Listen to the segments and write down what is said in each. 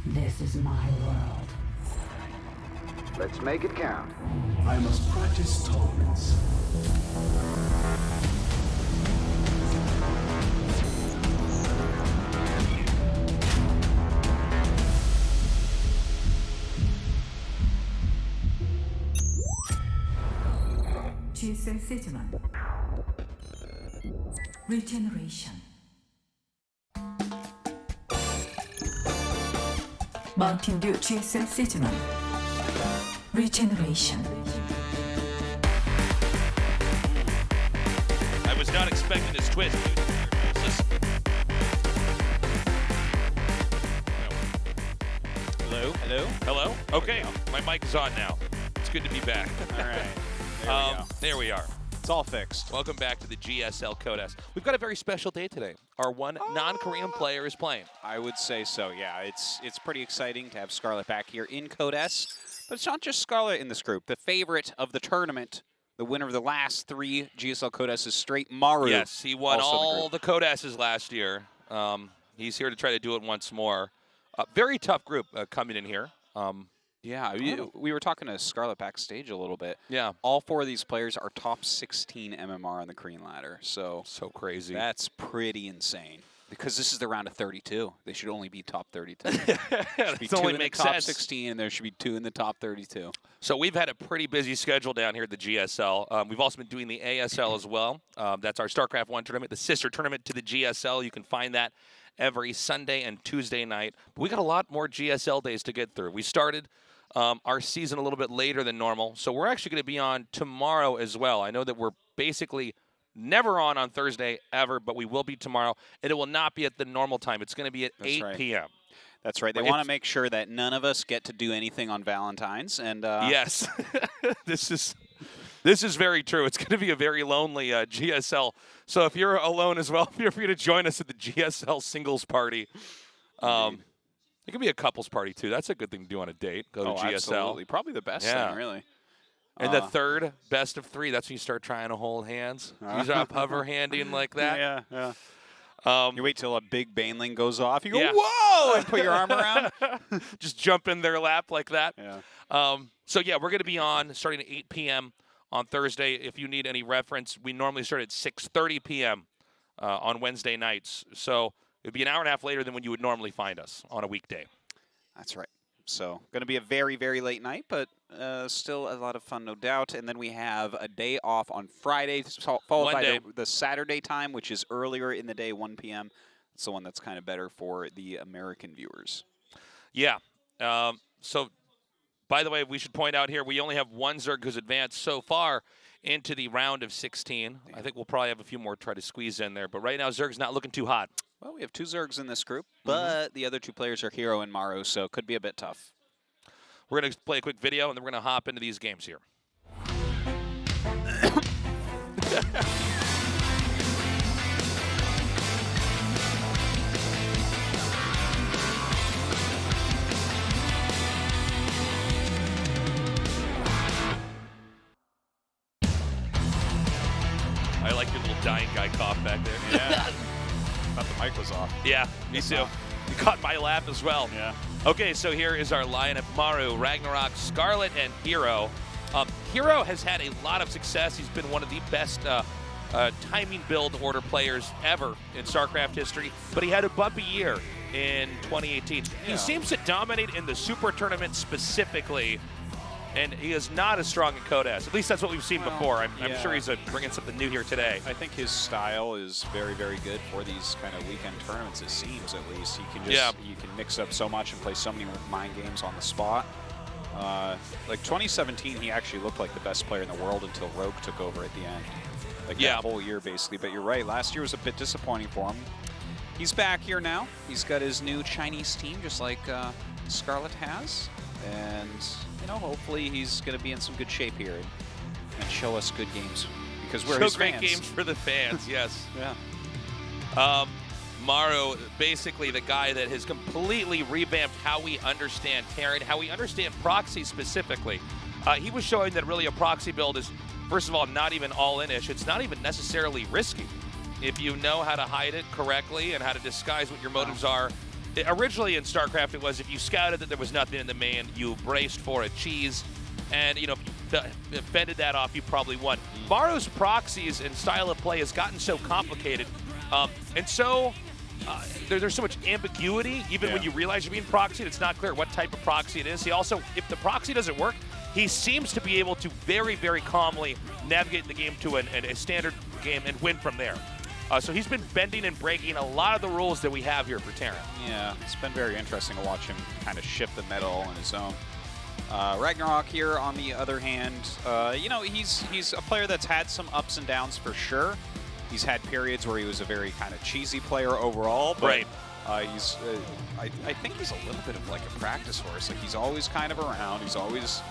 This is my world. Let's make it count. I must practice tolerance. GSL 세즈만 Regeneration. Mountain Dew GSL 세즈만 Regeneration. I was not expecting this twist. Hello, hello. Hello? Okay, my mic is on now. It's good to be back. All right, there we go. There we are. It's all fixed. Welcome back to the GSL Code S. We've got a very special day today. Our one non-Korean player is playing. I would say so, yeah. It's pretty exciting to have Scarlett back here in Code S. But it's not just Scarlett in this group. The favorite of the tournament, the winner of the last 3 GSL Code S's straight, Maru. Yes, he won all the Code S's last year. He's here to try to do it once more. Very tough group coming in here. Yeah, we were talking to Scarlett backstage a little bit. Yeah. All 4 of these players are top 16 MMR on the Korean ladder. So crazy. That's pretty insane. Because this is the round of 32. They should only be top 32. It only makes top sense. 16, and there should be 2 in the top 32. So we've had a pretty busy schedule down here at the GSL. We've also been doing the ASL as well. That's our StarCraft 1 tournament, the sister tournament to the GSL. You can find that every Sunday and Tuesday night. But we got a lot more GSL days to get through. We started our season a little bit later than normal, so we're actually going to be on tomorrow as well. I know that we're basically never on Thursday ever, but we will be tomorrow, and it will not be at the normal time. It's going to be at 8 p.m. That's right. They want to make sure that none of us get to do anything on Valentine's. And yes, this is very true. It's going to be a very lonely GSL. So if you're alone as well, feel free to join us at the GSL singles party. It could be a couples party too. That's a good thing to do on a date. Go to GSL. Absolutely. Probably the best thing, really. And the third best of 3, that's when you start trying to hold hands. You start hover handing like that. Yeah. You wait till a big baneling goes off. You go, whoa, and put your arm around. Just jump in their lap like that. Yeah. So, yeah, we're going to be on starting at 8 p.m. on Thursday. If you need any reference, we normally start at 6:30 p.m. On Wednesday nights. So it would be an hour and a half later than when you would normally find us on a weekday. That's right. So going to be a very, very late night, but still a lot of fun, no doubt. And then we have a day off on Friday, followed by the Saturday time, which is earlier in the day, 1 p.m. It's the one that's kind of better for the American viewers. Yeah. So, by the way, we should point out here, we only have 1 Zerg who's advanced so far into the round of 16. I think we'll probably have a few more try to squeeze in there. But right now, Zerg's not looking too hot. Well, we have 2 Zergs in this group, but the other 2 players are Hero and Maru, so it could be a bit tough. We're going to play a quick video, and then we're going to hop into these games here. I like your little dying guy cough back there. Yeah. I thought the mic was off. Yeah, me too. You caught my laugh as well. Yeah. Okay, so here is our lineup. Maru, RagnaroK, Scarlett, and Hero. Hero has had a lot of success. He's been one of the best timing build order players ever in StarCraft history, but he had a bumpy year in 2018. He seems to dominate in the Super Tournament specifically, and he is not as strong in Code S. At least that's what we've seen before. I'm sure he's bringing something new here today. I think his style is very, very good for these kind of weekend tournaments, it seems, at least. He can just you can mix up so much and play so many mind games on the spot. Like 2017, he actually looked like the best player in the world until Rogue took over at the end. Like that whole year, basically. But you're right, last year was a bit disappointing for him. He's back here now. He's got his new Chinese team, just like Scarlett has. And, you know, hopefully he's going to be in some good shape here and show us good games because we're his fans. Great games for the fans, yes. Yeah. Maru, basically the guy that has completely revamped how we understand Terran, how we understand proxy specifically. He was showing that really a proxy build is first of all, not even all-in-ish. It's not even necessarily risky. If you know how to hide it correctly and how to disguise what your motives are. Originally in StarCraft, it was if you scouted that there was nothing in the main, you braced for a cheese, and if you fended that off, you probably won. Maru's proxies and style of play has gotten so complicated, and so there's so much ambiguity. Even when you realize you're being proxied, it's not clear what type of proxy it is. He also, if the proxy doesn't work, he seems to be able to very, very calmly navigate the game to a standard game and win from there. So he's been bending and breaking a lot of the rules that we have here for Terran. Yeah, it's been very interesting to watch him kind of shift the metal on his own. RagnaroK here, on the other hand, he's a player that's had some ups and downs for sure. He's had periods where he was a very kind of cheesy player overall, but I think he's a little bit of like a practice horse. Like he's always kind of around. He's always,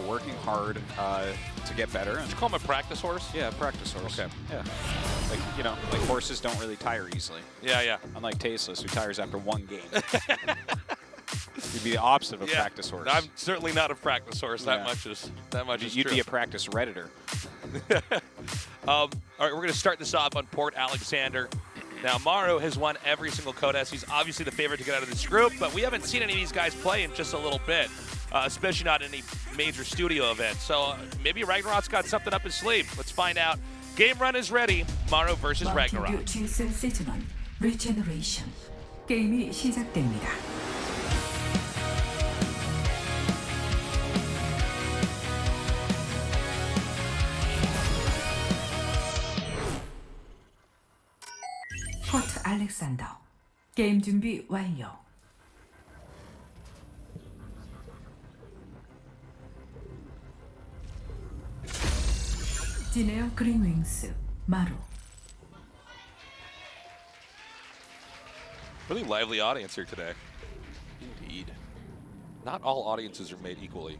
working hard to get better. And did you call him a practice horse? Yeah, practice horse. Okay. Yeah. Like horses don't really tire easily. Yeah. Unlike Tasteless, who tires after one game. You'd be the opposite of a practice horse. I'm certainly not a practice horse. That much is You'd true. be a practice Redditor. All right, we're going to start this off on Port Alexander. Now, Maru has won every single contest. He's obviously the favorite to get out of this group, but we haven't seen any of these guys play in just a little bit, especially not any major studio event. So maybe RagnaroK's got something up his sleeve. Let's find out. Game run is ready. Maru versus RagnaroK. GSL 세즈먼 Regeneration. 게임이 시작됩니다. 포트 알렉산더. 게임 준비 완료. 지네어 그린윙스 마루. Really lively audience here today. Indeed. Not all audiences are made equally,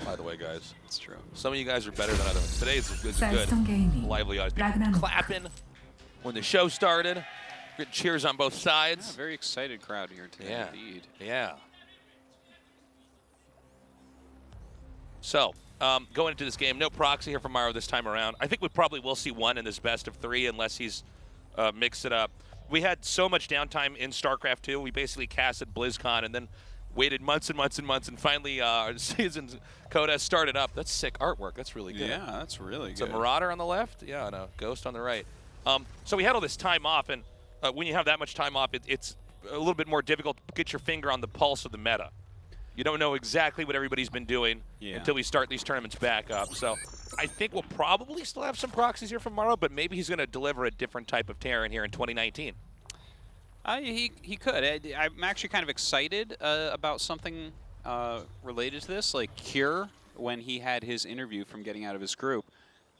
by the way, guys. That's true. Some of you guys are better than others. Today is a good, Gaming. lively audience. People RagnaroK. clapping when the show started. Good cheers on both sides. Yeah, very excited crowd here today, indeed. Yeah. So, going into this game, no proxy here for Maru this time around. I think we probably will see one in this best of three unless he's mixed it up. We had so much downtime in StarCraft 2. We basically casted BlizzCon and then waited months and months and months, and finally our season's Coda started up. That's sick artwork. That's really good. Yeah, that's really good. It's a Marauder on the left. Yeah, and a Ghost on the right. So we had all this time off, and when you have that much time off, it's a little bit more difficult to get your finger on the pulse of the meta. You don't know exactly what everybody's been doing until we start these tournaments back up. So I think we'll probably still have some proxies here from Maru, but maybe he's going to deliver a different type of Terran here in 2019. He could. I'm actually kind of excited about something related to this. Like Cure, when he had his interview from getting out of his group,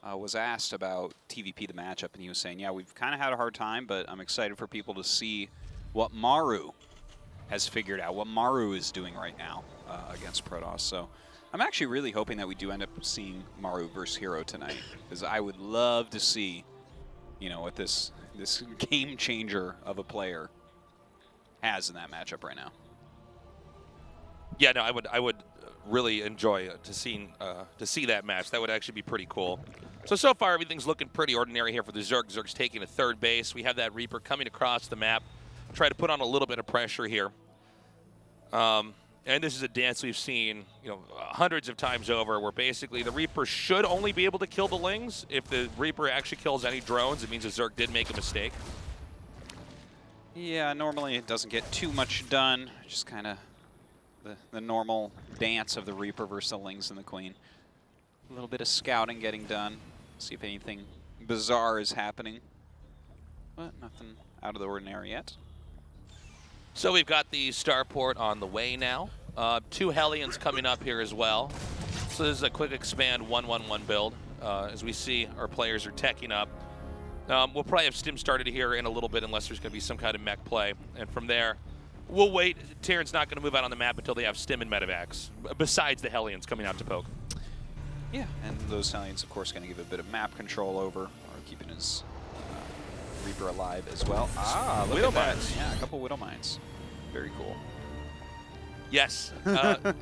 was asked about TVP the matchup, and he was saying, yeah, we've kind of had a hard time, but I'm excited for people to see what Maru has figured out, what Maru is doing right now against Protoss. So I'm actually really hoping that we do end up seeing Maru versus Hero tonight, because I would love to see, what this game changer of a player has in that matchup right now. Yeah, no, I would really enjoy to see that match. That would actually be pretty cool. So far everything's looking pretty ordinary here for the Zerg. Zerg's taking a third base. We have that Reaper coming across the map, try to put on a little bit of pressure here. And this is a dance we've seen, hundreds of times over, where basically the Reaper should only be able to kill the Lings. If the Reaper actually kills any drones, it means the Zerg did make a mistake. Yeah, normally it doesn't get too much done. Just kind of the normal dance of the Reaper versus the Lings and the Queen. A little bit of scouting getting done. See if anything bizarre is happening. But nothing out of the ordinary yet. So we've got the starport on the way now. 2 Hellions coming up here as well. So this is a quick expand 1-1-1 build. As we see, our players are teching up. We'll probably have Stim started here in a little bit unless there's going to be some kind of mech play. And from there, we'll wait. Terran's not going to move out on the map until they have Stim and Medivacs, besides the Hellions coming out to poke. Yeah, and those Hellions, of course, going to give a bit of map control over, or keeping his Reaper alive as well. Ah, look at that. Yeah, a couple Widow Mines. Very cool. Yes.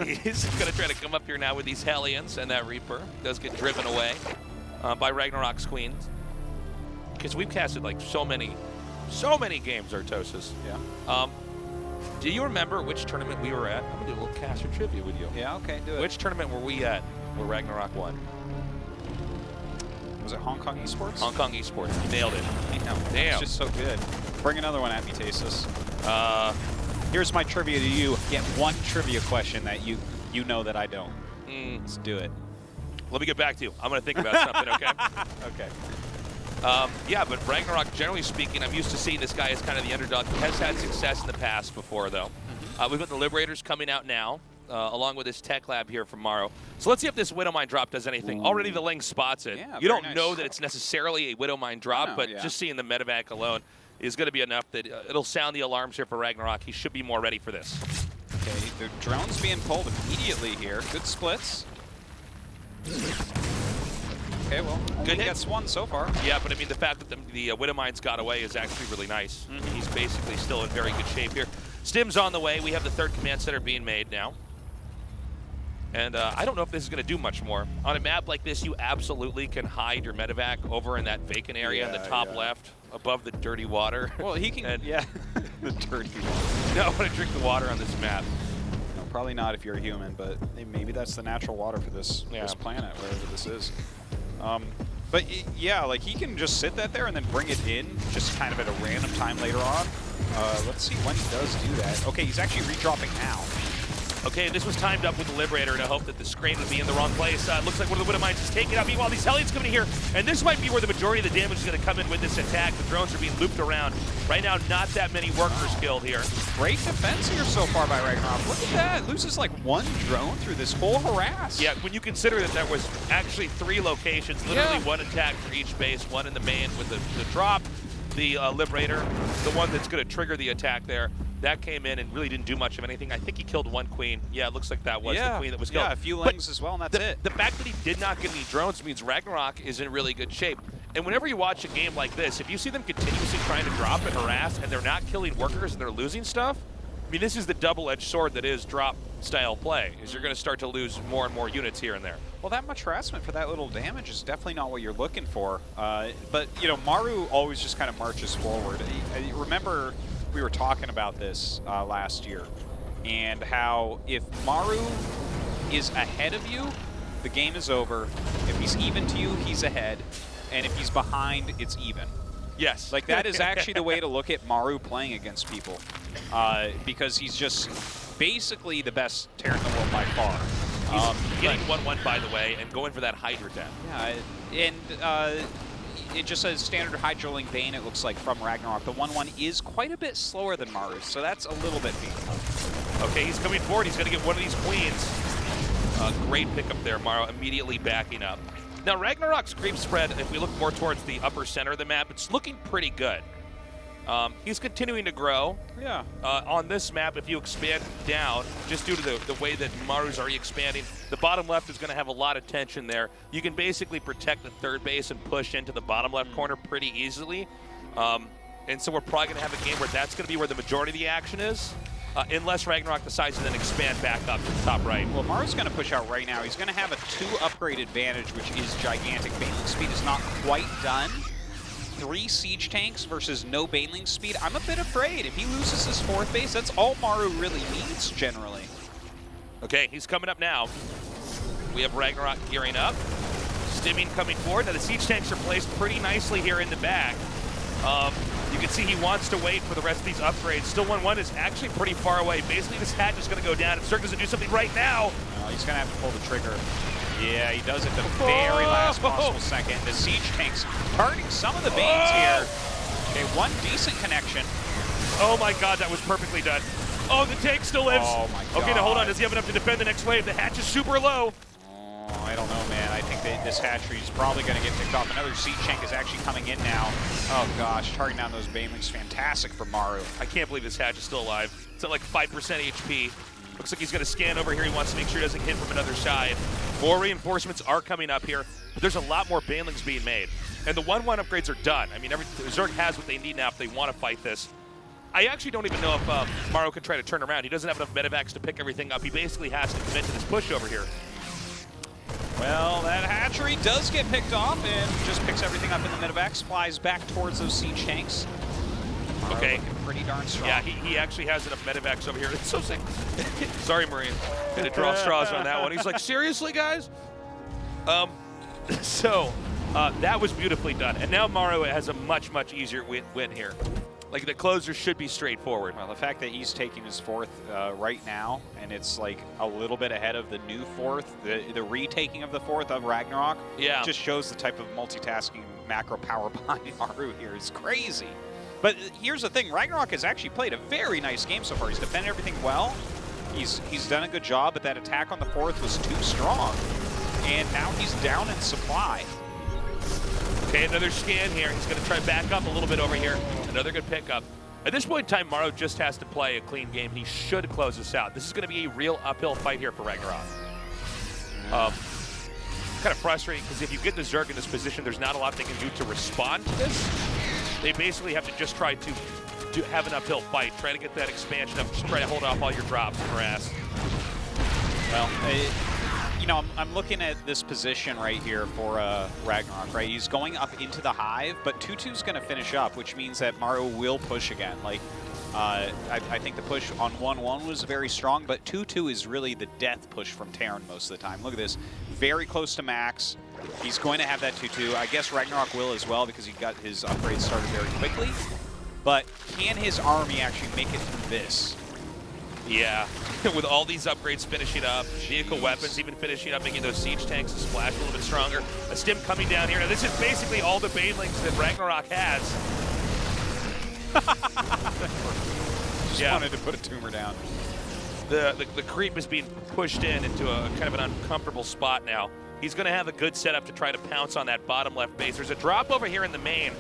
He's going to try to come up here now with these Hellions, and that Reaper does get driven away by RagnaroK's Queen. Because we've casted like so many games, Artosis. Yeah. Do you remember which tournament we were at? I'm going to do a little caster trivia with you. Yeah, okay, do it. Which tournament were we at where RagnaroK won? Was it Hong Kong Esports? Hong Kong Esports. You nailed it. Damn. It's just so good. Bring another one at me, Tasis. Here's my trivia to you. Get one trivia question that you know that I don't. Let's do it. Let me get back to you. I'm going to think about something, okay? Okay. Yeah, but RagnaroK, generally speaking, I'm used to seeing this guy as kind of the underdog. He has had success in the past before, though. We've got the Liberators coming out now, along with this tech lab here from Maru. So let's see if this Widowmine drop does anything. Ooh. Already the Ling spots it. Yeah, you don't nice. know that it's necessarily a Widowmine drop, but just seeing the medevac alone is going to be enough that it'll sound the alarms here for RagnaroK. He should be more ready for this. Okay, the drone's being pulled immediately here. Good splits. Okay, well, only gets one so far. Yeah, but I mean, the fact that the Widowmines got away is actually really nice. He's basically still in very good shape here. Stim's on the way. We have the third command center being made now. And I don't know if this is going to do much more. On a map like this, you absolutely can hide your medevac over in that vacant area in the top left, above the dirty water. Well, he can, the dirty water. You don't want to drink the water on this map. No, probably not if you're a human, but maybe that's the natural water for this planet, wherever this is. But yeah, like he can just sit that there and then bring it in, just kind of at a random time later on. Let's see when he does do that. Okay, he's actually redropping now. Okay, this was timed up with the Liberator to hope that the screen would be in the wrong place. Looks like one of the Widowmines is taken out. Meanwhile, these Hellions coming in here, and this might be where the majority of the damage is going to come in with this attack. The drones are being looped around. Right now, not that many workers killed here. Great defense here so far by RagnaroK. Look at that. Loses like one drone through this whole harass. Yeah, when you consider that there was actually 3 locations, literally one attack for each base, one in the main with the drop, the Liberator, the one that's going to trigger the attack there. That came in and really didn't do much of anything. I think he killed one Queen. Yeah, it looks like that was the Queen that was killed. Yeah, a few Lings as well, and that's it. The fact that he did not get any drones means RagnaroK is in really good shape. And whenever you watch a game like this, if you see them continuously trying to drop and harass and they're not killing workers and they're losing stuff, I mean, this is the double-edged sword that is drop-style play, is you're going to start to lose more and more units here and there. Well, that much harassment for that little damage is definitely not what you're looking for. But, you know, Maru always just kind of marches forward. I remember we were talking about this last year, and how if Maru is ahead of you, the game is over. If he's even to you, he's ahead. And if he's behind, it's even. Yes. Like, that is actually the way to look at Maru playing against people. Because he's just basically the best Terran in the world by far. He's getting 1-1, by the way, and going for that Hydra death. Yeah, and it just says standard Hydroling Bane, it looks like, from RagnaroK. The 1-1 is quite a bit slower than Maru's, so that's a little bit beat. Okay, he's coming forward. He's going to get one of these Queens. Great pickup there, Maru immediately backing up. Now, RagnaroK's creep spread, if we look more towards the upper center of the map, it's looking pretty good. He's continuing to grow. Yeah. On this map, if you expand down, just due to the way that Maru's already expanding, the bottom left is going to have a lot of tension there. You can basically protect the third base and push into the bottom left corner pretty easily. And so we're probably going to have a game where that's going to be where the majority of the action is, unless RagnaroK decides to then expand back up to the top right. Well, Maru's going to push out right now. He's going to have a 2 upgrade advantage, which is gigantic. Baneling speed is not quite done. 3 siege tanks versus no Baneling speed. I'm a bit afraid. If he loses his 4th base, that's all Maru really needs, generally. Okay, he's coming up now. We have RagnaroK gearing up. Stimming coming forward. Now, the siege tanks are placed pretty nicely here in the back. You can see he wants to wait for the rest of these upgrades. Still 1-1 is actually pretty far away. Basically, this hatch is going to go down. If Zerg doesn't do something right now. He's going to have to pull the trigger. Yeah, he does it the very last possible second. The siege tanks targeting some of the Banes here. Okay, one decent connection. Oh my god, that was perfectly done. Oh, the tank still lives. Oh my god. Okay, now hold on. Does he have enough to defend the next wave? The hatch is super low. Oh, I don't know, man. I think that this hatchery is probably going to get picked off. Another siege tank is actually coming in now. Oh gosh, targeting down those Banelings, fantastic for Maru. I can't believe this hatch is still alive. It's at like 5% HP. Looks like he's going to scan over here. He wants to make sure he doesn't hit from another side. More reinforcements are coming up here, but there's a lot more Banelings being made. And the 1-1 upgrades are done. I mean, Zerg has what they need now if they want to fight this. I actually don't even know if Maru can try to turn around. He doesn't have enough medevacs to pick everything up. He basically has to commit to this push over here. Well, that hatchery does get picked off and just picks everything up in the medevacs, flies back towards those siege tanks. Maru Okay. looking pretty darn strong. Yeah, he actually has enough medevacs over here. It's so sick. Sorry, Marine. Had to draw straws on that one. He's like, seriously, guys? That was beautifully done. And now Maru has a much, much easier win here. Like, the closer should be straightforward. Well, the fact that he's taking his 4th right now, and it's like a little bit ahead of the new 4th, the retaking of the 4th of RagnaroK, just shows the type of multitasking macro power behind Maru here. It's crazy. But here's the thing, RagnaroK has actually played a very nice game so far. He's defended everything well. He's done a good job, but that attack on the 4th was too strong. And now he's down in supply. Okay, another scan here. He's going to try back up a little bit over here. Another good pickup. At this point in time, Maru just has to play a clean game. He should close this out. This is going to be a real uphill fight here for RagnaroK. Kind of frustrating because if you get the Zerg in this position, there's not a lot they can do to respond to this. They basically have to just try to have an uphill fight. Try to get that expansion up. Just try to hold off all your drops and harass. Well, you know, I'm looking at this position right here for RagnaroK, right? He's going up into the hive, but 2-2's going to finish up, which means that Maru will push again. Like, I think the push on 1-1 was very strong, but 2-2 is really the death push from Terran most of the time. Look at this. Very close to max. He's going to have that 2-2. I guess RagnaroK will as well because he got his upgrades started very quickly. But can his army actually make it through this? Yeah, with all these upgrades finishing up, vehicle weapons even finishing up, making those siege tanks splash a little bit stronger. A stim coming down here. Now, this is basically all the banelings that RagnaroK has. Just wanted to put a tumor down. The creep is being pushed into a kind of an uncomfortable spot now. He's going to have a good setup to try to pounce on that bottom left base. There's a drop over here in the main.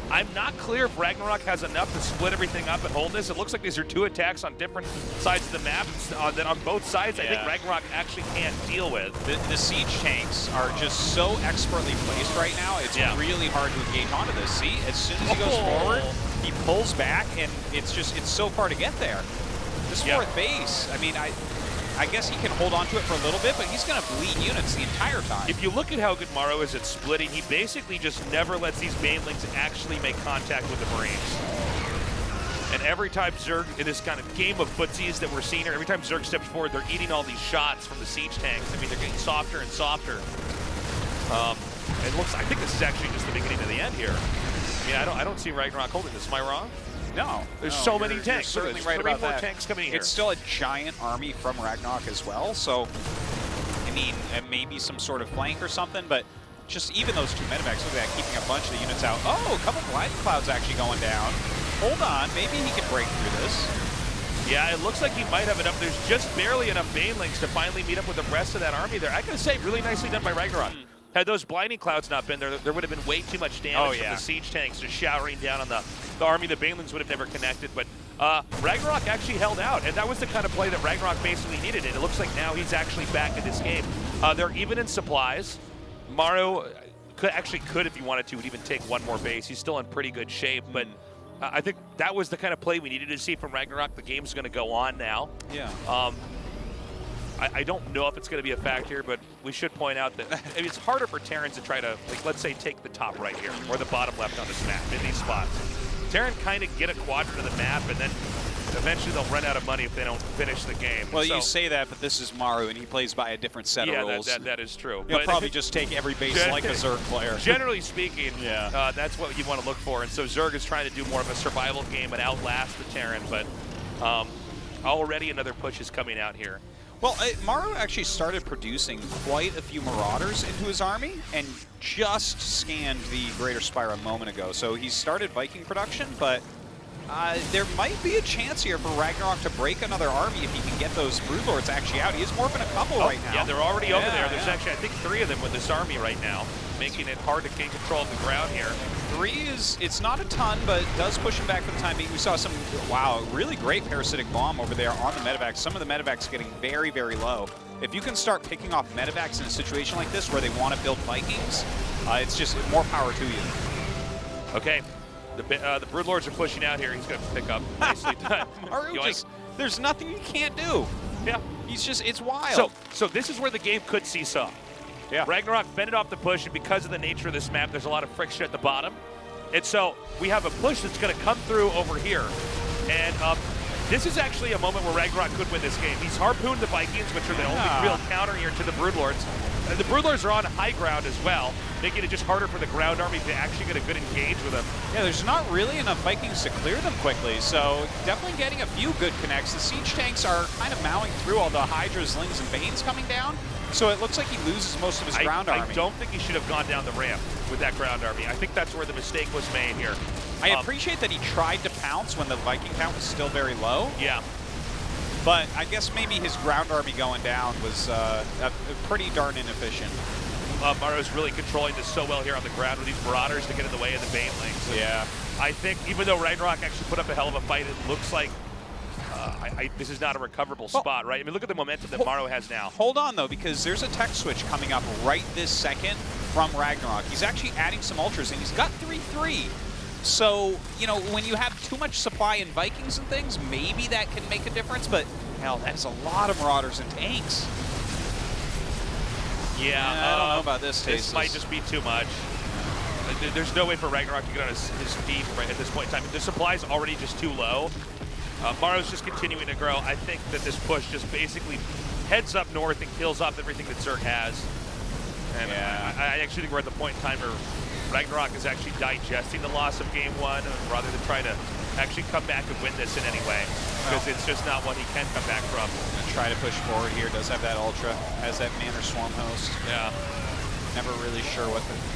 I'm not clear if RagnaroK has enough to split everything up and hold this. It looks like these are 2 attacks on different sides of the map that on both sides I think RagnaroK actually can't deal with. The siege tanks are just so expertly placed right now, it's really hard to engage onto this. See, as soon as he goes forward, he pulls back, and it's so far to get there. This 4th base, I mean, I guess he can hold on to it for a little bit, but he's going to bleed units the entire time. If you look at how good Maru is at splitting, he basically just never lets these banelings actually make contact with the Marines. And every time Zerg, in this kind of game of footsies that we're seeing here, every time Zerg steps forward, they're eating all these shots from the siege tanks. I mean, they're getting softer and softer. I think this is actually just the beginning of the end here. I mean, I don't see RagnaroK holding this. Am I wrong? No. There's so many tanks. You're certainly right about that. 3 more tanks coming in here. It's still a giant army from RagnaroK as well, so, I mean, maybe some sort of flank or something, but just even those 2 medevacs, look at that, keeping a bunch of the units out. Oh, a couple of blinding clouds actually going down. Hold on, maybe he can break through this. Yeah, it looks like he might have enough. There's just barely enough banelings to finally meet up with the rest of that army there. I gotta say, really nicely done by RagnaroK. Had those blinding clouds not been there, there would have been way too much damage from the siege tanks just showering down on the army. The banelings would have never connected, but RagnaroK actually held out, and that was the kind of play that RagnaroK basically needed, and it looks like now he's actually back in this game. They're even in supplies. Maru could, if he wanted to, would even take 1 more base. He's still in pretty good shape, but I think that was the kind of play we needed to see from RagnaroK. The game's going to go on now. Yeah. I don't know if it's going to be a fact here, but we should point out that I mean, it's harder for Terrans to try to, like, let's say, take the top right here or the bottom left on this map in these spots. Terran kind of get a quadrant of the map, and then eventually they'll run out of money if they don't finish the game. Well, you say that, but this is Maru, and he plays by a different set of rules. Yeah, that is true. He'll probably just take every base like a Zerg player. Generally speaking, that's what you want to look for. And so Zerg is trying to do more of a survival game and outlast the Terran, but already another push is coming out here. Well, Maru actually started producing quite a few Marauders into his army and just scanned the Greater Spire a moment ago. So he started Viking production, but there might be a chance here for RagnaroK to break another army if he can get those Broodlords actually out. He is morphing a couple right now. Yeah, they're already over there. There's actually, I think, 3 of them with this army right now, making it hard to gain control of the ground here. 3 is, it's not a ton, but it does push him back for the time being. We saw some, wow, really great parasitic bomb over there on the medevacs. Some of the medevacs getting very, very low. If you can start picking off medevacs in a situation like this where they want to build Vikings, it's just more power to you. Okay. The Broodlords are pushing out here. He's going to pick up. Nicely done. Maru just, there's nothing he can't do. Yeah. He's just, it's wild. So this is where the game could seesaw. Yeah. RagnaroK fended off the push, and because of the nature of this map, there's a lot of friction at the bottom. And so we have a push that's going to come through over here. And this is actually a moment where RagnaroK could win this game. He's harpooned the Vikings, which are the only real counter here to the Broodlords. And the Broodlords are on high ground as well, making it just harder for the ground army to actually get a good engage with them. Yeah, there's not really enough Vikings to clear them quickly, so definitely getting a few good connects. The siege tanks are kind of mowing through all the Hydras, Lings, and Banes coming down, so it looks like he loses most of his ground army. I don't think he should have gone down the ramp with that ground army. I think that's where the mistake was made here. I appreciate that he tried to pounce when the Viking count was still very low. Yeah. But I guess maybe his ground army going down was pretty darn inefficient. Maru's really controlling this so well here on the ground with these Marauders to get in the way of the Banelings. Yeah. I think even though RagnaroK actually put up a hell of a fight, it looks like this is not a recoverable spot, right? I mean, look at the momentum that Maru has now. Hold on, though, because there's a tech switch coming up right this second from RagnaroK. He's actually adding some Ultras, and he's got 3-3. So, you know, when you have too much supply in Vikings and things, maybe that can make a difference, but hell, that is a lot of Marauders and tanks. Yeah, I don't know about this. This might just be too much. There's no way for RagnaroK to get on his feet right at this point in time. The supply's already just too low. Maru's just continuing to grow. I think that this push just basically heads up north and kills off everything that Zerg has. And I actually think we're at the point in time where RagnaroK is actually digesting the loss of game one rather than trying to actually come back and win this in any way, because it's just not what he can come back from. Gonna try to push forward here. Does have that Ultra, has that Manor Swarm Host. Yeah. Never really sure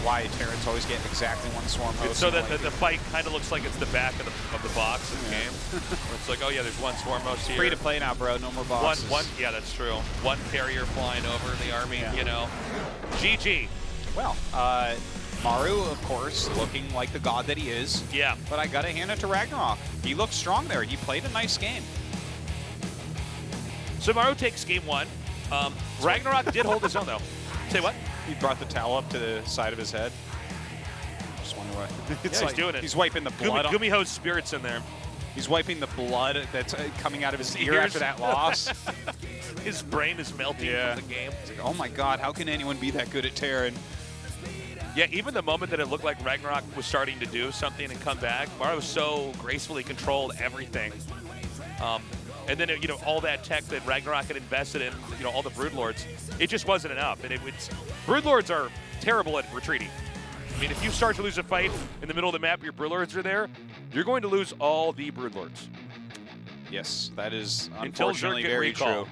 why Terrans always get exactly one Swarm Host. So that the fight kind of looks like it's the back of the box in the game. It's like, oh yeah, there's one Swarm Host here. Free to play now, bro. No more boxes. Yeah, that's true. One carrier flying over the army, you know. GG. Well, Maru, of course, looking like the god that he is. Yeah. But I gotta hand it to RagnaroK. He looked strong there. He played a nice game. So Maru takes game one. RagnaroK did hold his own, though. Say what? He brought the towel up to the side of his head. Just wonder why. It's like, he's doing it. He's wiping the blood. Gumiho's spirit's in there. He's wiping the blood that's coming out of his ear after that loss. His brain is melting from the game. He's like, oh my god, how can anyone be that good at Terran? Yeah, even the moment that it looked like RagnaroK was starting to do something and come back, Maru so gracefully controlled everything. And then, you know, all that tech that RagnaroK had invested in, you know, all the Broodlords, it just wasn't enough. And Broodlords are terrible at retreating. I mean, if you start to lose a fight in the middle of the map, your Broodlords are there, you're going to lose all the Broodlords. Yes, that is until unfortunately Zerg very true.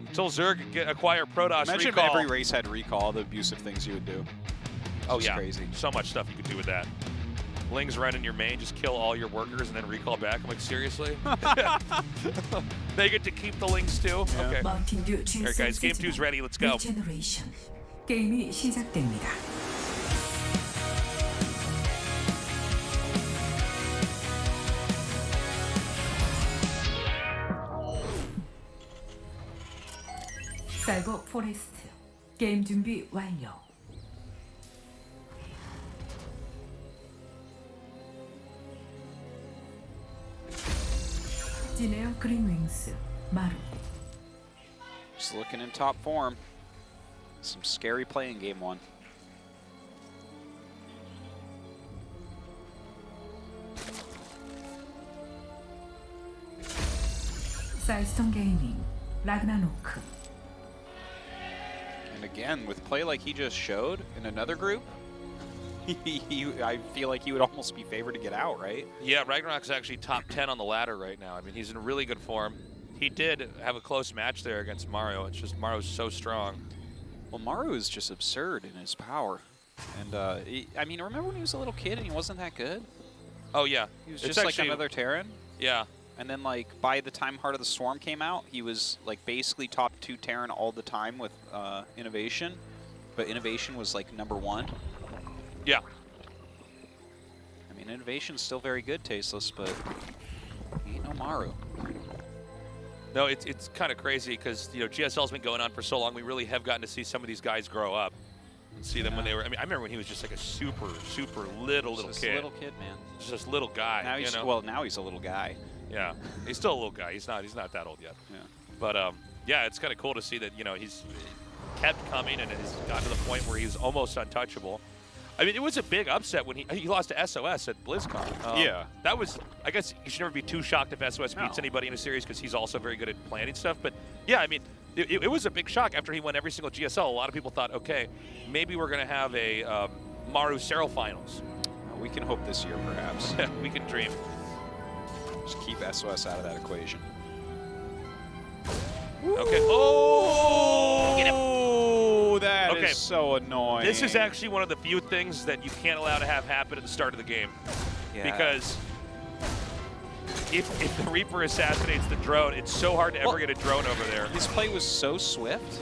Until Zerg acquire Protoss Imagine recall. if every race had recall, the abusive things you would do. Oh yeah, crazy. So much stuff you could do with that. Lings run in your main, just kill all your workers and then recall back. I'm like, seriously? They get to keep the Lings too? Yeah. Okay. All All right, guys, game two's ready. Let's go. Regeneration. 게임이 시작됩니다. 사이버 포레스트. 게임 준비 완료. 지네어 그린윙스 마루. Just looking in top form. Some scary play in game one. 사이스톤 게이밍 라그나노크. And again, with play like he just showed in another group, I feel like he would almost be favored to get out, right? Yeah, RagnaroK's actually top 10 on the ladder right now. I mean, he's in really good form. He did have a close match there against Maru. It's just Maru's so strong. Well, Maru is just absurd in his power. And, I mean, remember when he was a little kid and he wasn't that good? Oh, yeah. He was just like another Terran? Yeah. And then, like, by the time Heart of the Swarm came out, he was, like, basically top 2 Terran all the time with Innovation. But Innovation was, like, #1. Yeah. I mean, Innovation's still very good, Tasteless, but he ain't no Maru. No, it's kind of crazy because, you know, GSL's been going on for so long. We really have gotten to see some of these guys grow up. See them when they were. I mean, I remember when he was just like a super little Just kid. a little kid, man. Just a little guy. Now he's you know? well. Now he's a little guy. Yeah, he's still a little guy. He's not that old yet. Yeah. But yeah, it's kind of cool to see that he's kept coming and has gotten to the point where he's almost untouchable. I mean, it was a big upset when he lost to SOS at BlizzCon. Yeah. That was, I guess you should never be too shocked if SOS beats anybody in a series because he's also very good at planning stuff. But yeah, I mean, it was a big shock after he won every single GSL. A lot of people thought, okay, maybe we're going to have a Maru Serral finals. We can hope this year, perhaps. We can dream. Just keep SOS out of that equation. Okay. Oh! Get him. Oh, that Okay. is so annoying. This is actually one of the few things that you can't allow to have happen at the start of the game. Yeah. Because if the Reaper assassinates the drone, it's so hard to ever get a drone over there. His play was so swift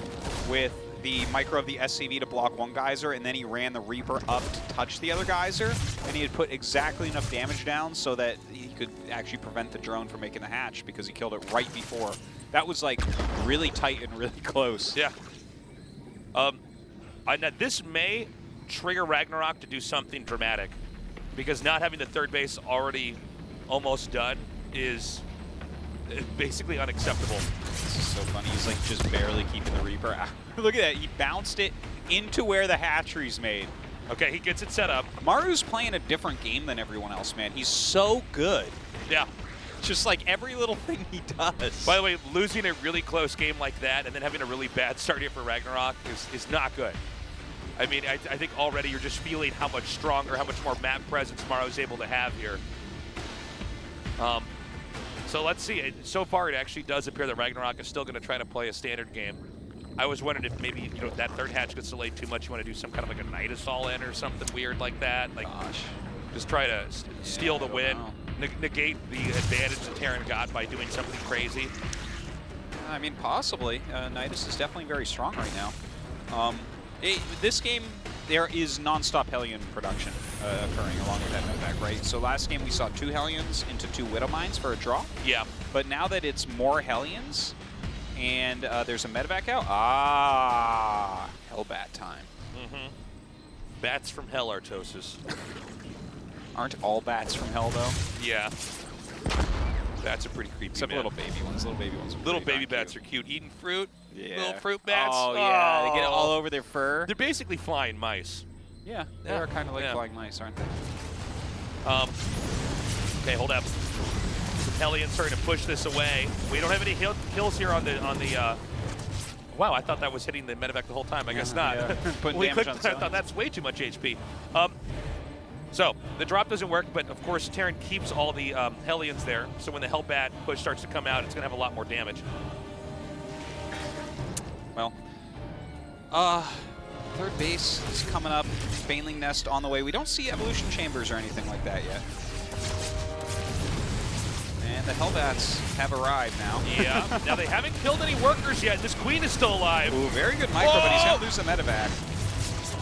with the micro of the SCV to block one geyser, and then he ran the Reaper up to touch the other geyser, and he had put exactly enough damage down so that he could actually prevent the drone from making the hatch because he killed it right before. That was like really tight and really close. Yeah. Now this may trigger RagnaroK to do something dramatic, because not having the third base already almost done is basically unacceptable. This is so funny. He's like just barely keeping the Reaper out. Look at that. He bounced it into where the hatchery's made. Okay, he gets it set up. Maru's playing a different game than everyone else, man. He's so good. Yeah. Just like every little thing he does. By the way, losing a really close game like that and then having a really bad start here for RagnaroK is not good. I mean, I think already you're just feeling how much stronger, how much more map presence Maru's able to have here. So let's see. So far, it actually does appear that RagnaroK is still going to try to play a standard game. I was wondering if maybe that third hatch gets delayed too much. You want to do some kind of like a Night Assault in or something weird like that. Like, just try to steal the win, negate the advantage that Terran got by doing something crazy. I mean, possibly. Nidus is definitely very strong right now. This game, there is non-stop Hellion production occurring along with that medevac, right? So last game we saw 2 Hellions into 2 Widow Mines for a draw. Yeah. But now that it's more Hellions and there's a medevac out, Hellbat time. Mm-hmm. Bats from hell, Artosis. Aren't all bats from hell, though? Yeah. Bats are pretty creepy, Except man. little baby ones. Little baby ones. Little baby bats are cute. Eating fruit. Yeah. Little fruit bats. Oh, yeah. They get it all over their fur. They're basically flying mice. Yeah, they are kind of like flying mice, aren't they? Okay, hold up. Hellion starting to push this away. We don't have any kills here on the wow, I thought that was hitting the medevac the whole time. I guess not. Yeah. Putting When we damage clicked on that, I thought that's way too much HP. So the drop doesn't work, but of course Terran keeps all the Hellions there. So when the Hellbat push starts to come out, it's going to have a lot more damage. Well, third base is coming up. Baneling Nest on the way. We don't see evolution chambers or anything like that yet. And the Hellbats have arrived now. Yeah. Now they haven't killed any workers yet. This queen is still alive. Ooh, very good micro, but he's going to lose the medevac.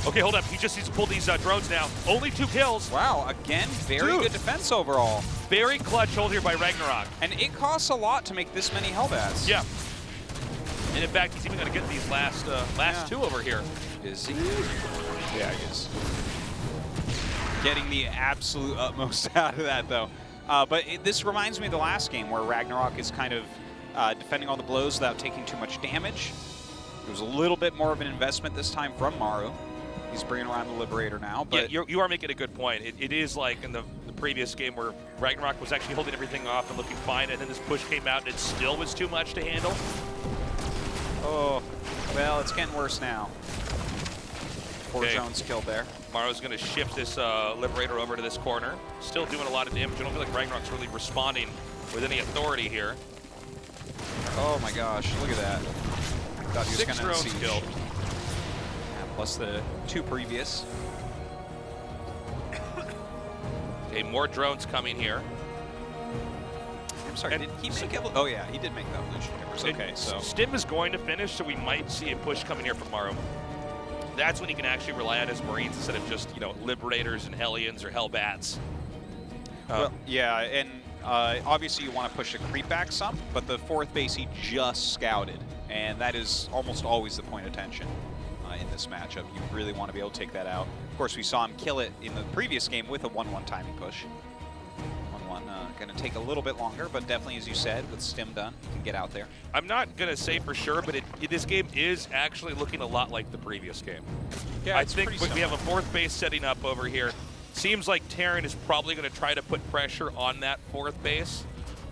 Okay, hold up. He just needs to pull these drones now. Only 2 kills. Wow, again, very good defense overall. Very clutch hold here by RagnaroK. And it costs a lot to make this many Hellbats. Yeah. And in fact, he's even going to get these last 2 over here. Is he? Yeah, he is. Getting the absolute utmost out of that, though. But this reminds me of the last game where RagnaroK is kind of defending all the blows without taking too much damage. It was a little bit more of an investment this time from Maru. He's bringing around the Liberator now. But yeah, you are making a good point. It is like in the previous game where RagnaroK was actually holding everything off and looking fine, and then this push came out and it still was too much to handle. oh, well, it's getting worse now. 4 Okay. drones killed there. Maru's going to shift this Liberator over to this corner. Still doing a lot of damage. I don't feel like RagnaroK's really responding with any authority here. Oh my gosh, look at that. Thought he was 6 going to drones killed. Plus the 2 previous. Okay, more drones coming here. I'm sorry, did he make evolution? Oh yeah, he did make the evolution chambers. Okay, so Stim is going to finish, so we might see a push coming here from Maru. That's when he can actually rely on his Marines instead of just, Liberators and Hellions or Hellbats. well, yeah, and obviously you want to push the creep back some, but the 4th base he just scouted, and that is almost always the point of tension. in this matchup. You really want to be able to take that out. Of course, we saw him kill it in the previous game with a 1-1 timing push. 1-1 going to take a little bit longer, but definitely, as you said, with stim done, you can get out there. I'm not going to say for sure, but this game is actually looking a lot like the previous game. Yeah, I think we have a fourth base setting up over here. Seems like Terran is probably going to try to put pressure on that fourth base,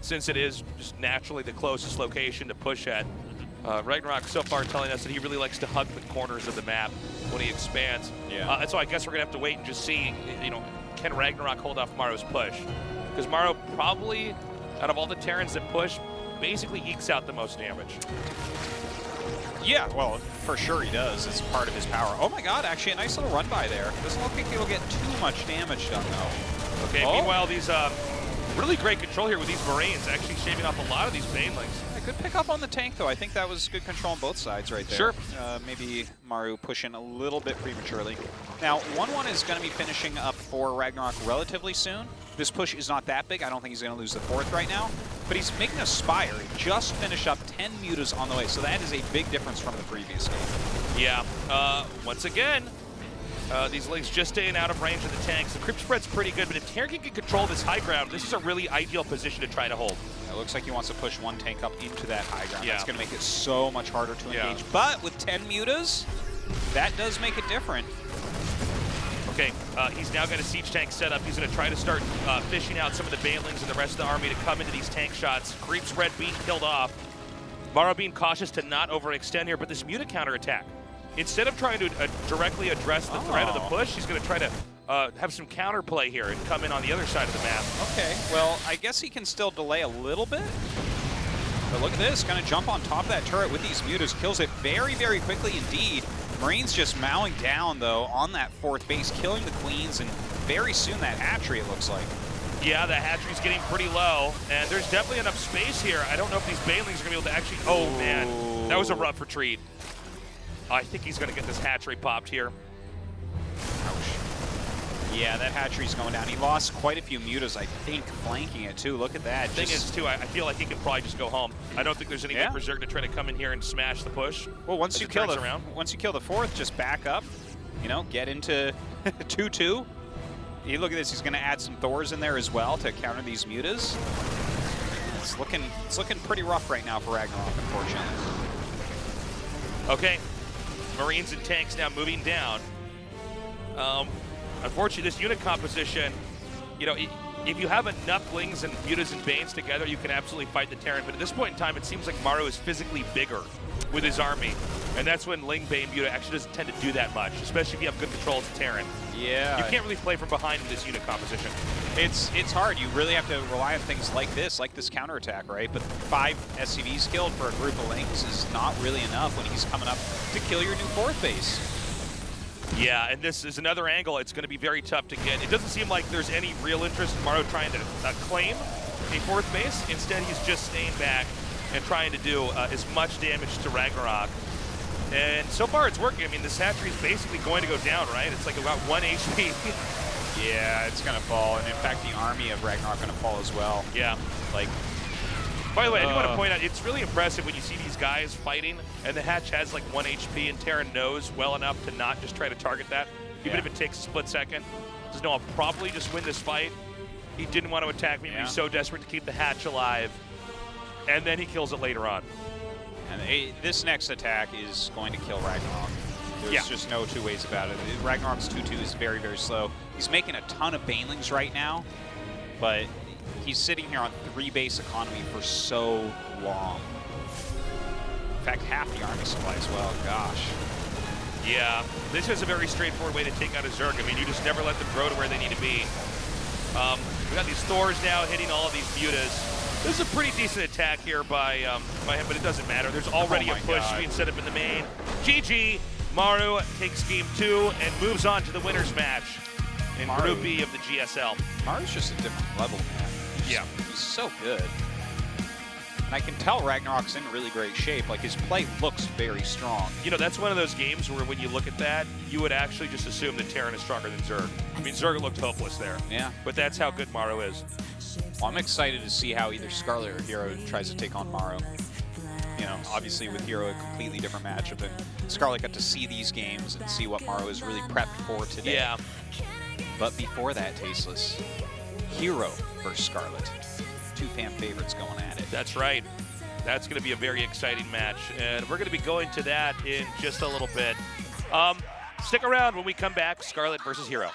since it is just naturally the closest location to push at. RagnaroK so far telling us that he really likes to hug the corners of the map when he expands. Yeah. And so I guess we're going to have to wait and just see, can RagnaroK hold off Maru's push? Because Maru probably, out of all the Terrans that push, basically ekes out the most damage. Yeah, well, for sure he does. It's part of his power. Oh my god, actually a nice little run by there. Doesn't look like he'll get too much damage done, though. Okay, meanwhile, these really great control here with these Marines, actually shaving off a lot of these Banelings. I could pick up on the tank, though. I think that was good control on both sides right there. Sure. Maybe Maru pushing a little bit prematurely. Now, 1-1 is going to be finishing up for RagnaroK relatively soon. This push is not that big. I don't think he's going to lose the fourth right now. But he's making a Spire. He just finished up 10 mutas on the way, so that is a big difference from the previous game. Yeah. Once again, these legs just staying out of range of the tanks. The creep spread's pretty good, but if Terran can control this high ground, this is a really ideal position to try to hold. It looks like he wants to push one tank up into that high ground. Yeah. That's going to make it so much harder to engage. But with 10 mutas, that does make it different. Okay, he's now got a siege tank set up. He's going to try to start fishing out some of the Banelings and the rest of the army to come into these tank shots. Creep spread being killed off. Maru being cautious to not overextend here, but this muta counterattack. Instead of trying to directly address the threat of the push, he's going to try to have some counterplay here and come in on the other side of the map. Okay, well, I guess he can still delay a little bit. But look at this, going to jump on top of that turret with these mutas. Kills it very, very quickly indeed. Marines just mowing down, though, on that fourth base, killing the queens, and very soon that hatchery, it looks like. Yeah, the hatchery's getting pretty low, and there's definitely enough space here. I don't know if these Banelings are going to be able to actually... Oh, man, that was a rough retreat. I think he's going to get this hatchery popped here. Ouch. Yeah, that hatchery's going down. He lost quite a few mutas, I think, flanking it, too. Look at that. The thing is, too, I feel like he could probably just go home. I don't think there's any way for Zerg to try to come in here and smash the push. Well, once you kill the fourth, just back up, get into 2-2. Look at this. He's going to add some Thors in there as well to counter these mutas. It's looking pretty rough right now for RagnaroK, unfortunately. Okay, Marines and tanks now moving down. Unfortunately, this unit composition, if you have enough Lings and mutas and Banes together, you can absolutely fight the Terran. But at this point in time, it seems like Maru is physically bigger with his army. And that's when Ling, Bane, Muta actually doesn't tend to do that much, especially if you have good control as a Terran. Yeah. You can't really play from behind with this unit composition. It's hard. You really have to rely on things like this counterattack, right? But 5 SCVs killed for a group of Lings is not really enough when he's coming up to kill your new fourth base. Yeah, and this is another angle. It's going to be very tough to get. It doesn't seem like there's any real interest in Maru trying to claim a fourth base. Instead, he's just staying back and trying to do as much damage to RagnaroK. And so far, it's working. I mean, this hatchery is basically going to go down, right? It's like about 1 HP. Yeah, it's going to fall. And in fact, the army of RagnaroK going to fall as well. Yeah. By the way, I do want to point out, it's really impressive when you see these guys fighting, and the hatch has like 1 HP, and Terran knows well enough to not just try to target that, even if it takes a split second. Just know I'll probably just win this fight. He didn't want to attack me, but he's so desperate to keep the hatch alive. And then he kills it later on. And this next attack is going to kill RagnaroK. There's just no two ways about it. RagnaroK's 2-2 is very, very slow. He's making a ton of Banelings right now, but he's sitting here on 3 base economy for so long. In fact, half the army supply as well. Gosh. Yeah, this is a very straightforward way to take out a Zerg. I mean, you just never let them grow to where they need to be. We got these Thors now hitting all of these mutas. This is a pretty decent attack here by him, but it doesn't matter. There's already a push being set up in the main. GG, Maru takes game 2 and moves on to the winner's match in Group B of the GSL. Maru's just a different level, man. He's so good. And I can tell RagnaroK's in really great shape. Like, his play looks very strong. That's one of those games where when you look at that, you would actually just assume that Terran is stronger than Zerg. I mean, Zerg looked hopeless there. Yeah. But that's how good Maru is. Well, I'm excited to see how either Scarlett or Hero tries to take on Maru. you know, obviously with Hero, a completely different matchup, and Scarlett got to see these games and see what Maru is really prepped for today. Yeah. But before that, Tasteless, Hero versus Scarlett. 2 fan favorites going at it. That's right. That's going to be a very exciting match, and we're going to be going to that in just a little bit. Stick around when we come back. Scarlett versus Hero.